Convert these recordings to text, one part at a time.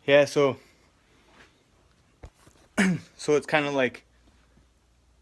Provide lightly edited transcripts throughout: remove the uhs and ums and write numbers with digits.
Yeah, so it's kind of like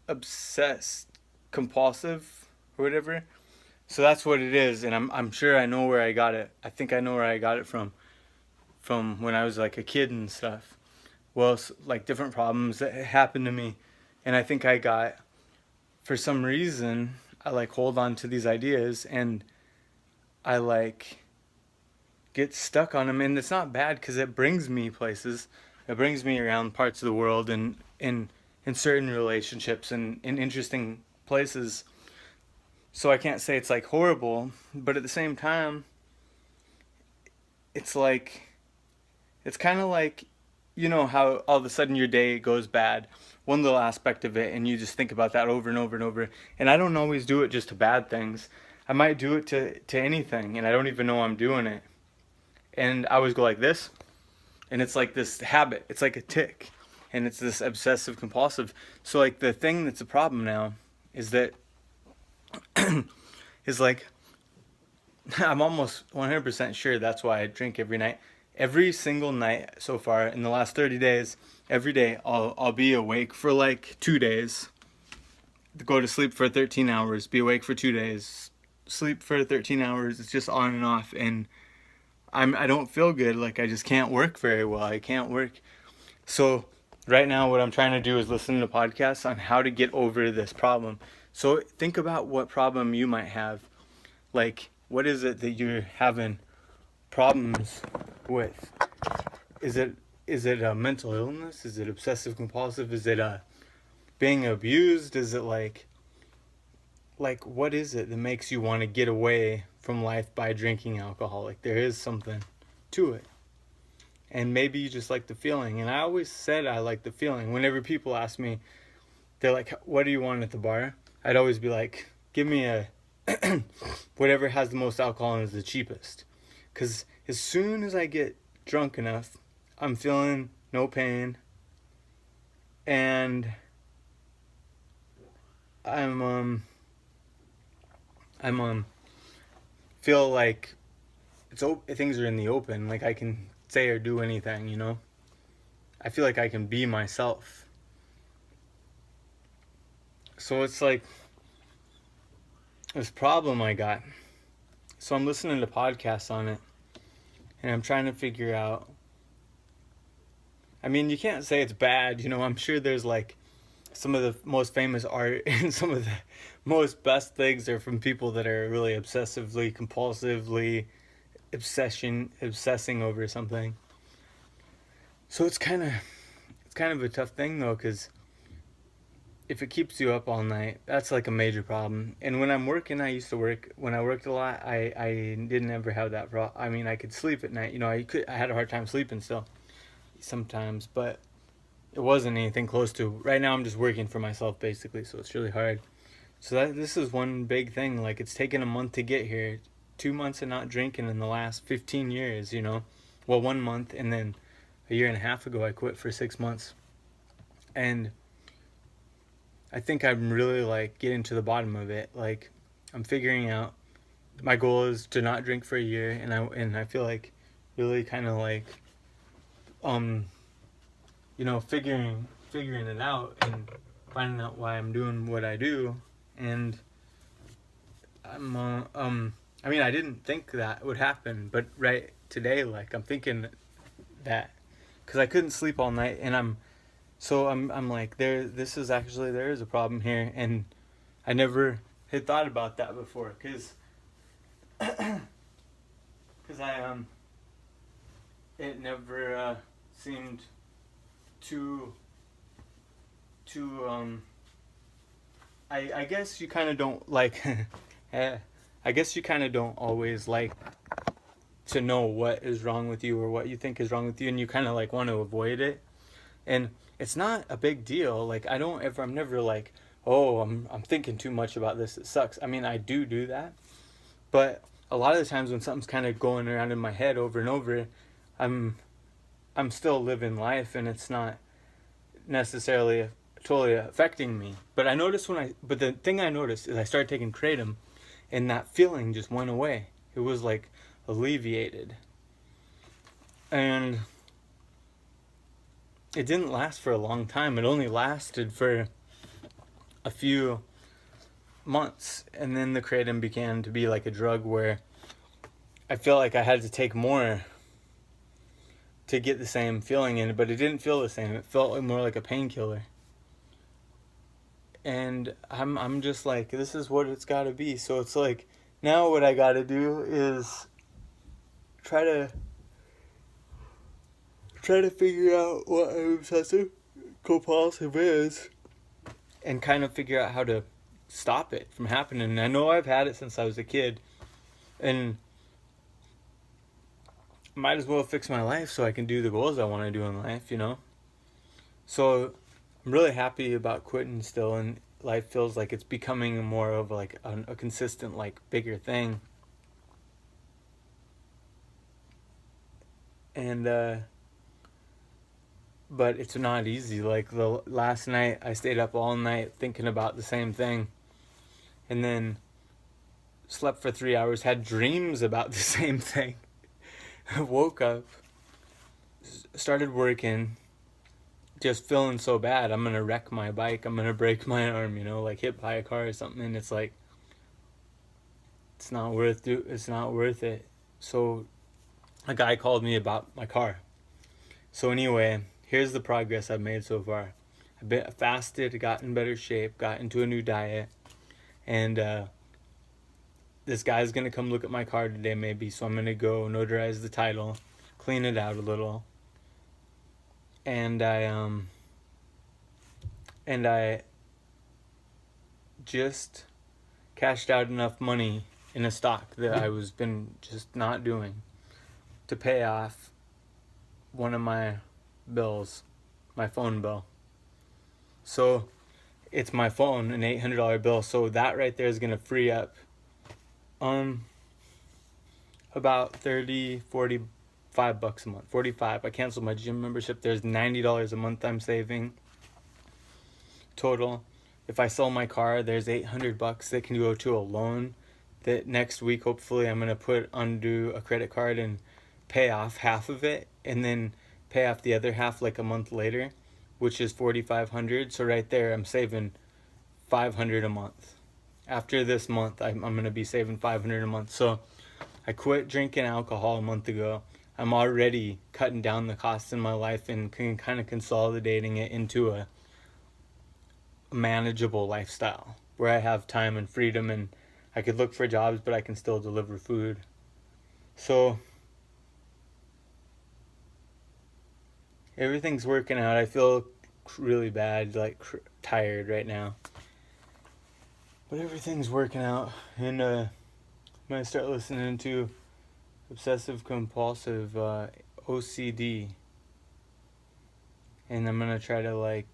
obsessed compulsive or whatever. So that's what it is, and I'm sure I know where I got it. I think I know where I got it from when I was like a kid and stuff. Well, like different problems that happened to me, and I think I got, for some reason, I like hold on to these ideas, and I like get stuck on them, and it's not bad because it brings me places. It brings me around parts of the world and in certain relationships and in interesting places. So I can't say it's like horrible, but at the same time, it's like it's kind of like, you know how all of a sudden your day goes bad, one little aspect of it, and you just think about that over and over and over. And I don't always do it just to bad things. I might do it to anything, and I don't even know I'm doing it. And I always go like this, and it's like this habit. It's like a tick, and it's this obsessive compulsive. So like the thing that's a problem now is that is like I'm almost 100% sure that's why I drink every night. Every single night so far in the last 30 days, every day I'll be awake for like 2 days, go to sleep for 13 hours, be awake for 2 days, sleep for 13 hours. It's just on and off, and I don't feel good. Like I just can't work very well. I can't work. So right now what I'm trying to do is listen to podcasts on how to get over this problem. So think about what problem you might have. Like what is it that you're having problems with? Is it a mental illness? Is it obsessive compulsive? Is it being abused? Is it like what is it that makes you want to get away from life by drinking alcohol? Like there is something to it. And maybe you just like the feeling. And I always said I like the feeling. Whenever people ask me, they're like, "What do you want at the bar?" I'd always be like, "Give me a whatever has the most alcohol and is the cheapest." Because as soon as I get drunk enough, I'm feeling no pain, and I'm I'm feel like things are in the open. Like I can say or do anything. I feel like I can be myself. So it's like this problem I got. So I'm listening to podcasts on it, and I'm trying to figure out. I mean, you can't say it's bad. I'm sure there's like some of the most famous art and some of the most best things are from people that are really obsessively, compulsively obsessing over something. So it's kind of a tough thing though, because if it keeps you up all night, that's like a major problem. And when I'm working, I used to work when I worked a lot. I didn't ever have that problem. I mean, I could sleep at night. I had a hard time sleeping still sometimes, but it wasn't anything close to. Right now, I'm just working for myself basically, so it's really hard. So this is one big thing. Like it's taken a month to get here, 2 months of not drinking in the last 15 years. Well, 1 month, and then a year and a half ago I quit for 6 months, and I think I'm really like getting to the bottom of it. Like I'm figuring out my goal is to not drink for a year, and I feel like really kind of like um figuring it out and finding out why I'm doing what I do. And I'm I mean, I didn't think that would happen, but right today, like I'm thinking that because I couldn't sleep all night, and I'm like there is a problem here, and I never had thought about that before, because it never seemed too too I guess you kind of don't like I guess you kind of don't always like to know what is wrong with you or what you think is wrong with you, and you kind of like want to avoid it. And it's not a big deal. Like I'm never like, "Oh, I'm thinking too much about this. It sucks." I mean, I do that. But a lot of the times when something's kind of going around in my head over and over, I'm I'm still living life, and it's not necessarily totally affecting me. But the thing I noticed is I started taking kratom, and that feeling just went away. It was like alleviated, and it didn't last for a long time. It only lasted for a few months, and then the kratom began to be like a drug where I feel like I had to take more to get the same feeling in it, but it didn't feel the same. It felt more like a painkiller. And I'm just like, this is what it's got to be. So it's like, now what I got to do is try to figure out what an obsessive compulsive is, and kind of figure out how to stop it from happening. And I know I've had it since I was a kid, and might as well fix my life so I can do the goals I want to do in life, you know? So I'm really happy about quitting still, and life feels like it's becoming more of like a consistent, like, bigger thing. And but it's not easy. Like, the last night I stayed up all night thinking about the same thing, and then slept for 3 hours, had dreams about the same thing. Woke up, started working, just feeling so bad. I'm gonna wreck my bike, I'm gonna break my arm, you know, like hit by a car or something. And it's like, it's not worth it. So a guy called me about my car. So anyway, here's the progress I've made so far. I fasted, got in better shape, got into a new diet, and this guy's gonna come look at my car today maybe. So I'm gonna go notarize the title, clean it out a little, and I just cashed out enough money in a stock that I was been just not doing to pay off one of my bills, my phone bill. So it's my phone, an $800 bill. So that right there is gonna free up about 30, 45 bucks a month. 45. I canceled my gym membership. There's $90 a month I'm saving total. If I sell my car, there's 800 bucks that can go to a loan that next week hopefully I'm gonna put onto a credit card and pay off half of it, and then pay off the other half like a month later, which is 4,500. So right there I'm saving 500 a month. After this month I'm gonna be saving 500 a month. So I quit drinking alcohol a month ago. I'm already cutting down the costs in my life and kind of consolidating it into a manageable lifestyle where I have time and freedom, and I could look for jobs but I can still deliver food. So everything's working out. I feel really bad, like tired right now, but everything's working out. And I'm gonna start listening to obsessive compulsive o.c.d, and I'm gonna try to like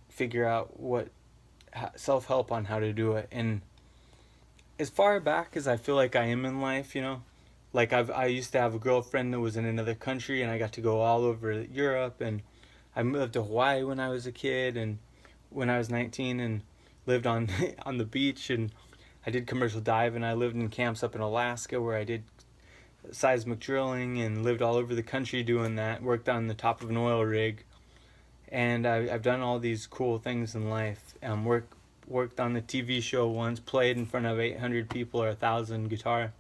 figure out what self-help on how to do it. And as far back as I feel like I am in life, you know, like I used to have a girlfriend that was in another country, and I got to go all over Europe, and I moved to Hawaii when I was a kid, and when I was 19, and lived on on the beach, and I did commercial dive, and I lived in camps up in Alaska where I did seismic drilling, and lived all over the country doing that, worked on the top of an oil rig. And I've done all these cool things in life. Worked on the TV show once, played in front of 800 people or 1,000 guitar.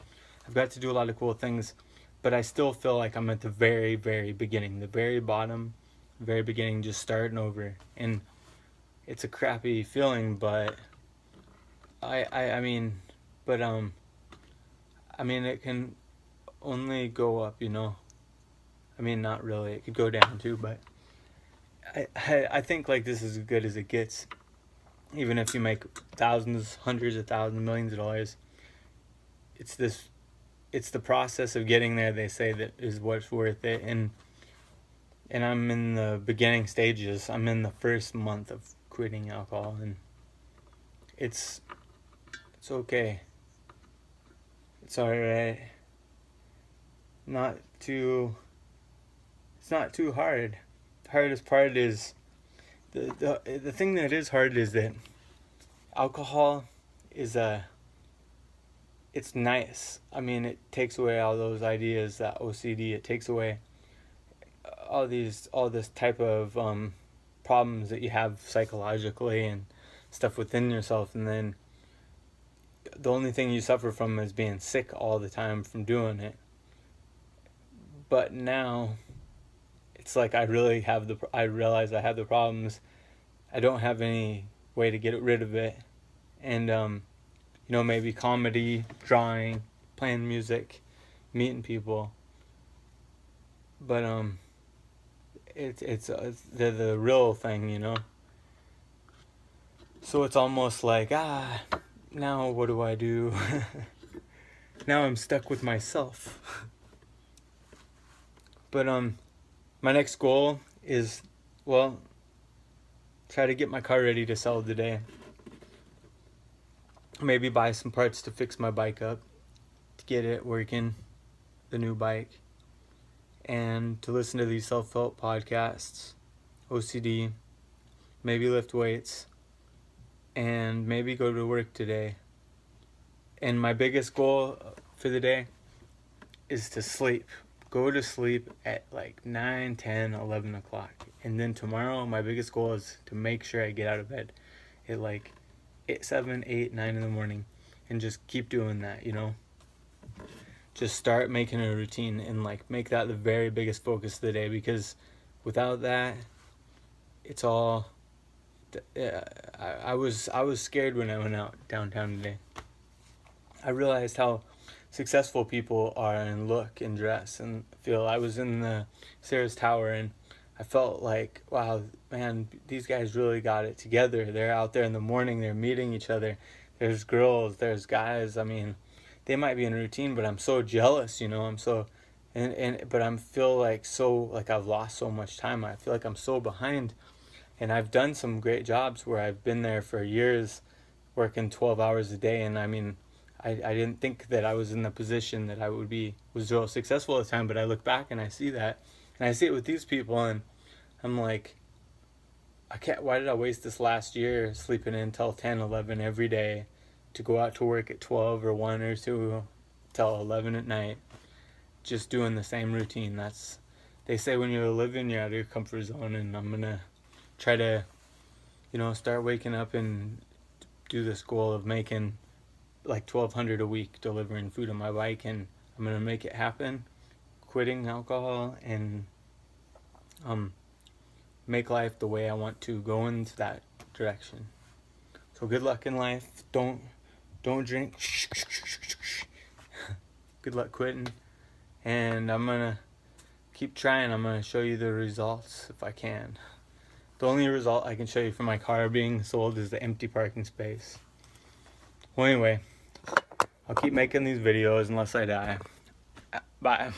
I've got to do a lot of cool things, but I still feel like I'm at the very, very beginning, the very bottom, very beginning, just starting over. And it's a crappy feeling, but I mean, but I mean, it can only go up, you know. I mean, not really. It could go down too, but I think like this is as good as it gets. Even if you make thousands, hundreds of thousands, millions of dollars, it's the process of getting there, they say, that is what's worth it. And I'm in the beginning stages. I'm in the first month of quitting alcohol, and it's okay. It's alright. Not too It's not too hard. The hardest part is the thing that is hard is that alcohol is it's nice. I mean, it takes away all those ideas, that o.c.d. It takes away all this type of problems that you have psychologically and stuff within yourself, and then the only thing you suffer from is being sick all the time from doing it. But now it's like I realize I have the problems. I don't have any way to get rid of it. And maybe comedy, drawing, playing music, meeting people. But it's the real thing. So it's almost like, now what do I do? Now I'm stuck with myself. But my next goal is, well, try to get my car ready to sell today. Maybe buy some parts to fix my bike up, to get it working, the new bike, and to listen to these self-help podcasts, o.c.d, maybe lift weights, and maybe go to work today. And my biggest goal for the day is to sleep. Go to sleep at like 9, 10, 11 o'clock. And then tomorrow, my biggest goal is to make sure I get out of bed at like 7, 8, 9 in the morning. And just keep doing that, Just start making a routine and like make that the very biggest focus of the day. Because without that, it's all... I was scared when I went out downtown today. I realized how successful people are in look and dress and feel. I was in the Sears Tower and I felt like, wow, man, these guys really got it together. They're out there in the morning, they're meeting each other. There's girls, there's guys. I mean, they might be in a routine, but I'm so jealous, I'm so, but I feel like I've lost so much time. I feel like I'm so behind. And I've done some great jobs where I've been there for years, working 12 hours a day. And I mean, I didn't think that I was in the position that I was real successful at the time, but I look back and I see that. And I see it with these people, and I'm like, why did I waste this last year sleeping in till 10, 11 every day to go out to work at 12 or 1 or 2 till 11 at night, just doing the same routine. They say when you're living, you're out of your comfort zone, and I'm going to try to, start waking up and do this goal of making like $1,200 a week delivering food on my bike, and I'm gonna make it happen, quitting alcohol, and make life the way I want to, go into that direction. So good luck in life. Don't drink. Good luck quitting, and I'm gonna keep trying. I'm gonna show you the results if I can. The only result I can show you for my car being sold is the empty parking space. Well, anyway, I'll keep making these videos unless I die. Bye.